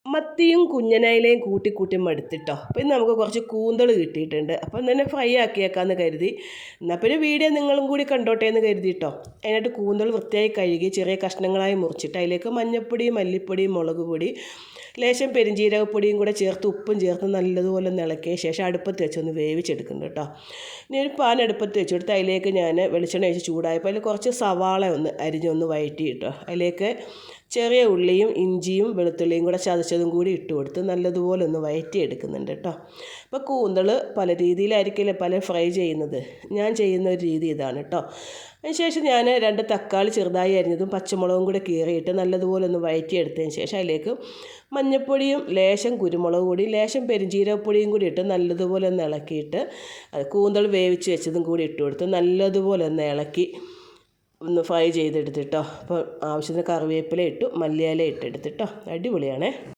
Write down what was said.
മത്തിയും കുഞ്ഞനയിലയും കൂട്ടി മടുത്തിട്ടോ. അപ്പോൾ ഇന്ന് നമുക്ക് കുറച്ച് കൂന്തൾ കിട്ടിയിട്ടുണ്ട്. അപ്പം തന്നെ ഫ്രൈ ആക്കിയേക്കാമെന്ന് കരുതി. എന്നാൽ പിന്നെ വീഡിയോ നിങ്ങളും കൂടി കണ്ടോട്ടെ എന്ന് കരുതിയിട്ടോ. അതിനായിട്ട് കൂന്തൾ വൃത്തിയായി കഴുകി ചെറിയ കഷ്ണങ്ങളായി മുറിച്ചിട്ട് അതിലേക്ക് മഞ്ഞൾപ്പൊടി, മല്ലിപ്പൊടി, മുളക് പൊടി, ലേശം പെരിഞ്ജീരകപ്പൊടിയും കൂടെ ചേർത്ത് ഉപ്പും ചേർത്ത് നല്ലതുപോലെ ഒന്ന് ഇളക്കിയ ശേഷം അടുപ്പത്ത് വെച്ചൊന്ന് വേവിച്ചെടുക്കുന്നുണ്ട് കേട്ടോ. ഇനി ഒരു പാൻ അടുപ്പത്ത് വെച്ചെടുത്ത് അതിലേക്ക് ഞാൻ വെളിച്ചെണ്ണ ഒഴിച്ച് ചൂടായപ്പോൾ അതിൽ കുറച്ച് സവാള ഒന്ന് അരിഞ്ഞൊന്ന് വഴറ്റി കേട്ടോ. അതിലേക്ക് ചെറിയ ഉള്ളിയും ഇഞ്ചിയും വെളുത്തുള്ളിയും കൂടെ ചതച്ചതും കൂടി ഇട്ട് കൊടുത്ത് നല്ലതുപോലെ ഒന്ന് വഴറ്റി എടുക്കുന്നുണ്ട് കേട്ടോ. അപ്പോൾ കൂന്തൾ പല രീതിയിലായിരിക്കില്ലേ പല ഫ്രൈ ചെയ്യുന്നത്. ഞാൻ ചെയ്യുന്ന ഒരു രീതി ഇതാണ് കേട്ടോ. അതിനുശേഷം ഞാൻ 2 തക്കാളി ചെറുതായി അരിഞ്ഞതും പച്ചമുളകും കൂടെ കീറിയിട്ട് നല്ലതുപോലെ ഒന്ന് വഴറ്റിയെടുത്തതിന് ശേഷം അതിലേക്ക് മഞ്ഞൾപ്പൊടിയും ലേശം കുരുമുളക് പൊടിയും ലേശം പെരിഞ്ജീരകപ്പൊടിയും കൂടി ഇട്ട് നല്ലതുപോലെ ഒന്ന് ഇളക്കിയിട്ട് കൂന്തൾ വേവിച്ച് വെച്ചതും കൂടി ഇട്ട് കൊടുത്ത് നല്ലതുപോലെ ഒന്ന് ഇളക്കി ഒന്ന് ഫ്രൈ ചെയ്തെടുത്തിട്ടോ. അപ്പോൾ ആവശ്യത്തിന് കറിവേപ്പില ഇട്ടു, മല്ലിയില ഇട്ടെടുത്തിട്ടോ. അടിപൊളിയാണേ.